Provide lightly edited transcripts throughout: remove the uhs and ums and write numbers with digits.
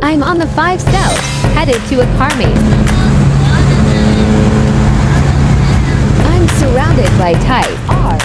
I'm on the 5 South, headed to a car meet. I'm surrounded by Type R.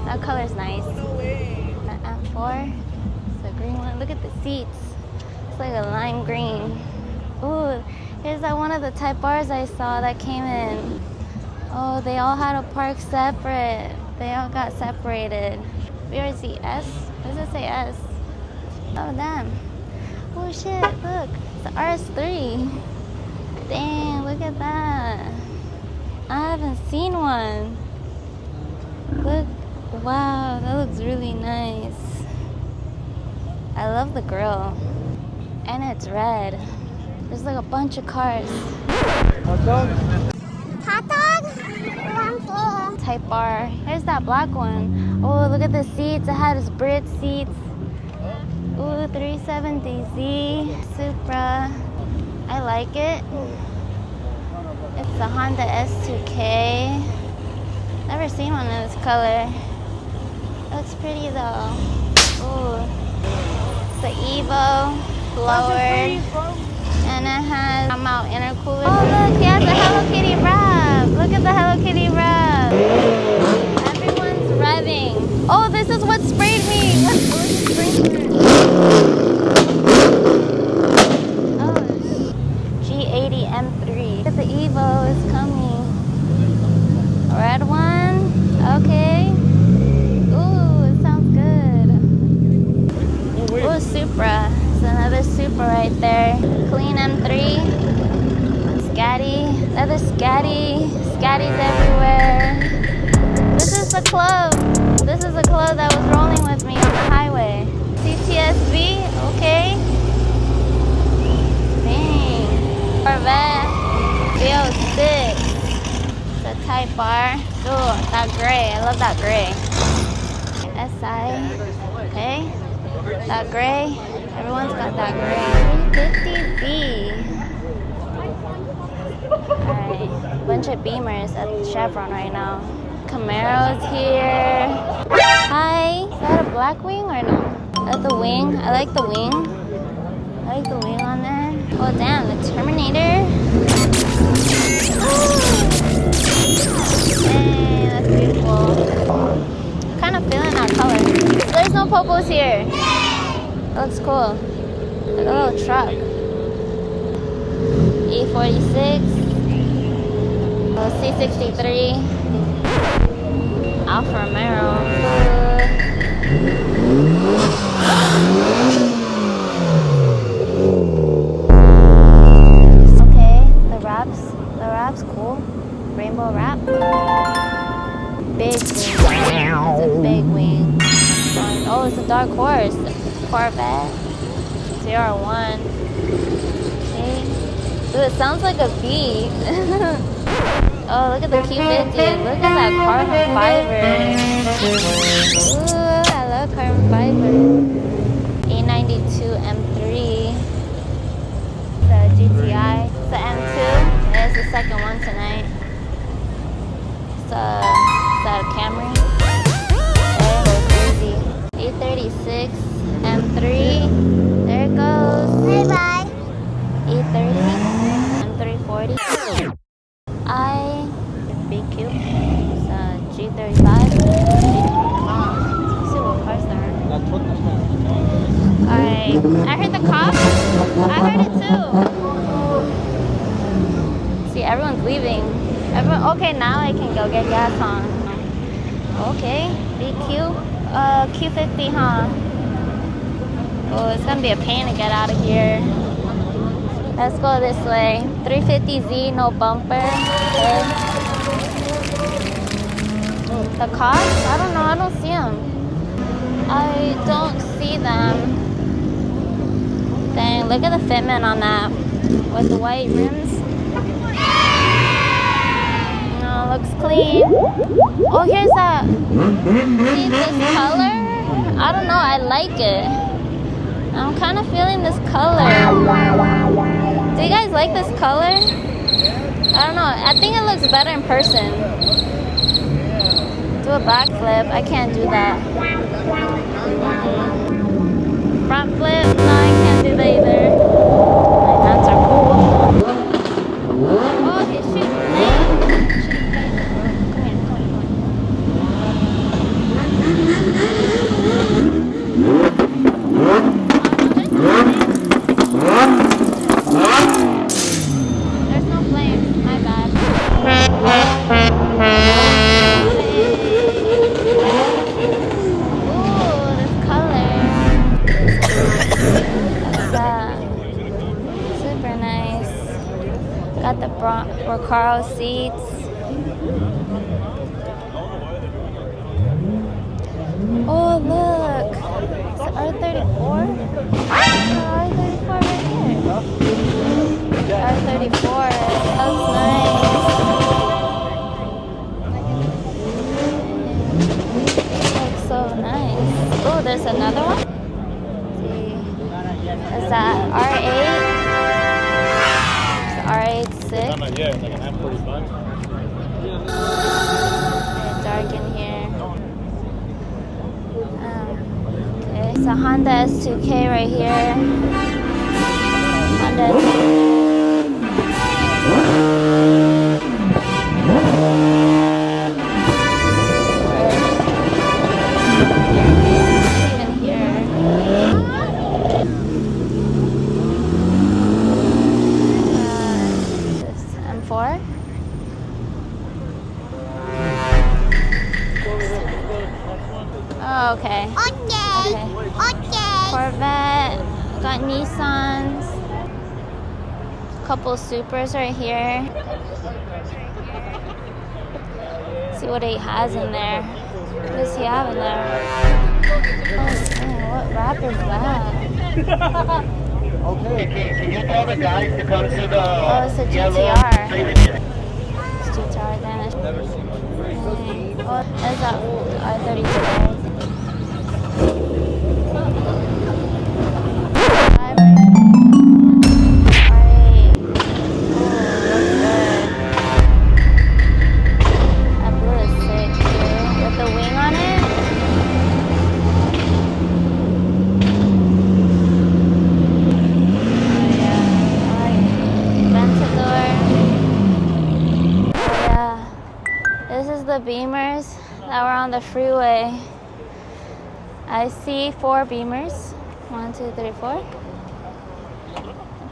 That color's nice. The M4, it's a green one. Look at the seats. It's like a lime green. Ooh, here's that one of the Type R's I saw that came in. Oh, they all had to park separate. They all got separated. Where's the S? What does it say S? Oh, damn. Oh, shit, look. It's the RS3. Dang, look at that. I haven't seen one. Look, wow, that looks really nice. I love the grill. And it's red. There's like a bunch of cars. Hot dog? Hot dog? Type R. Here's that black one. Oh, look at the seats. It has Brit seats. Ooh, 370Z Supra. I like it. It's a Honda S2K. Never seen one in this color. Looks pretty though. Ooh. It's the Evo, lowered. And it has out intercooler. Oh look, he has a Hello Kitty wrap. Look at the Hello Kitty wrap. Everyone's revving. Oh, this is what sprayed me. Let's go to sprinkler. Oh, G80 M3. Look at the Evo is coming. Red one. Okay. Ooh, it sounds good. Ooh, Supra. It's another Supra right there. Clean M3. Scatty. Another Scatty. Scatties everywhere. This is the club. This is the club that was rolling with me on the highway. CTSV. Okay. Dang. Corvette. V06. The Type R. Ooh, that gray. I love that gray. SI. Okay. That gray. Everyone's got that gray. 350Z. Alright. Bunch of Beamers at the Chevron right now. Camaro's here. Hi. Is that a black wing or no? Is that the wing? I like the wing. I like the wing on there. Oh damn, the Terminator. Dang, that's beautiful. Kind of feeling that color. There's no popos here. That looks cool. Like a little truck. E46. C63. Alfa Romero. Okay, the wrap's cool. Rainbow wrap. Big wing. It's a big wing. Oh, it's a dark horse. Corvette. CR1. Okay. Dude, it sounds like a bee. Oh, look at the Q50. Look at that carbon fiber. Ooh, I love carbon fiber. A92 M3. The GTI. The M2. There's the second one is that a Camry? Okay, we're crazy. E36 M3. There it goes. Bye bye. E30 M340. BQ. It's G35. Let's see what cars there are. Alright. I heard the Cobb. I heard it too. See, everyone's leaving. Okay, now I can go get gas on. Okay, BQ. Q50, huh? Oh, it's gonna be a pain to get out of here. Let's go this way. 350Z, no bumper. Okay. The cops? I don't know. I don't see them. I don't see them. Dang, look at the fitment on that with the white rims. No, looks clean. Oh, here's that. See this color? I don't know. I like it. I'm kind of feeling this color. Do you guys like this color? I don't know. I think it looks better in person. Do a backflip. I can't do that. Front flip. No, I can't do that either. My hands are cool. Oh, okay, shoot. There's no flames. My bad. Ooh, this color. Super nice. Got the Recaro seats. Oh, look. It's the R34. R34 right here. R34. Looks nice. Looks so nice. Oh, there's another one. Is that R8? It's R8 6. Yeah, it's like an M45. It's dark in here. Okay, it's a Honda S2K right here. Honda S2K. Even here. This M4. Oh, okay. Okay. Corvette. Got Nissans. Couple Supers right here. See what he has in there. What does he have in there? Oh, dang, what wrap is that? Okay, can you tell the guys to come to the Oh, it's a GTR. It's GTR then. Never seen one. Oh, there's that R32. The Beamers that were on the freeway. I see 4 Beamers. 1, 2, 3, 4.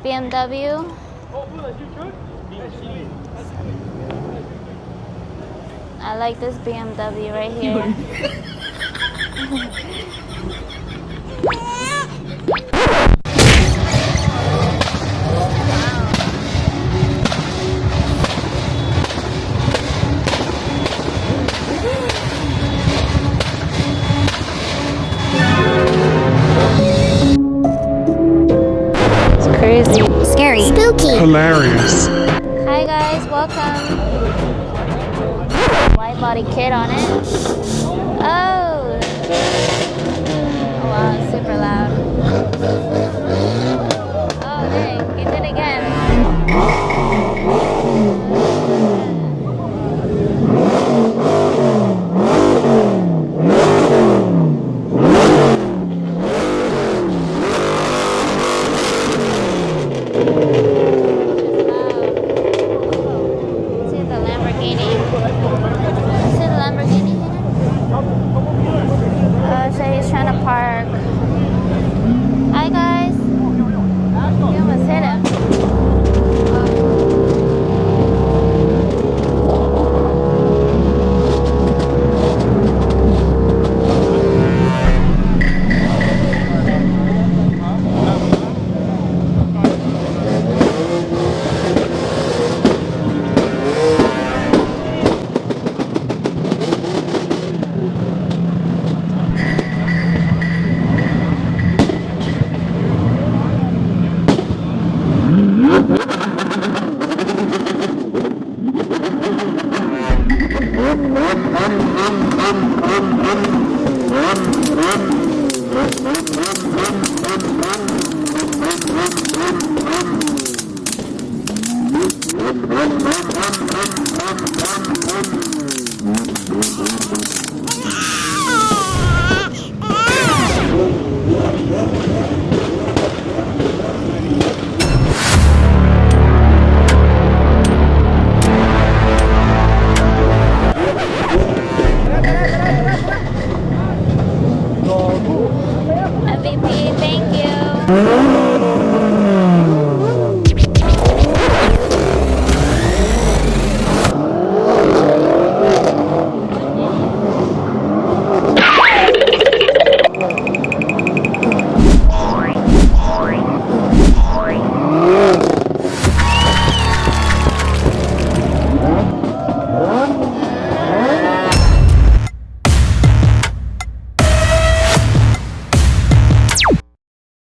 BMW. I like this BMW right here. Crazy. Scary. Spooky. Hilarious. Hi guys, welcome. Wide body kit on it. Oh! Oh wow, it's super loud.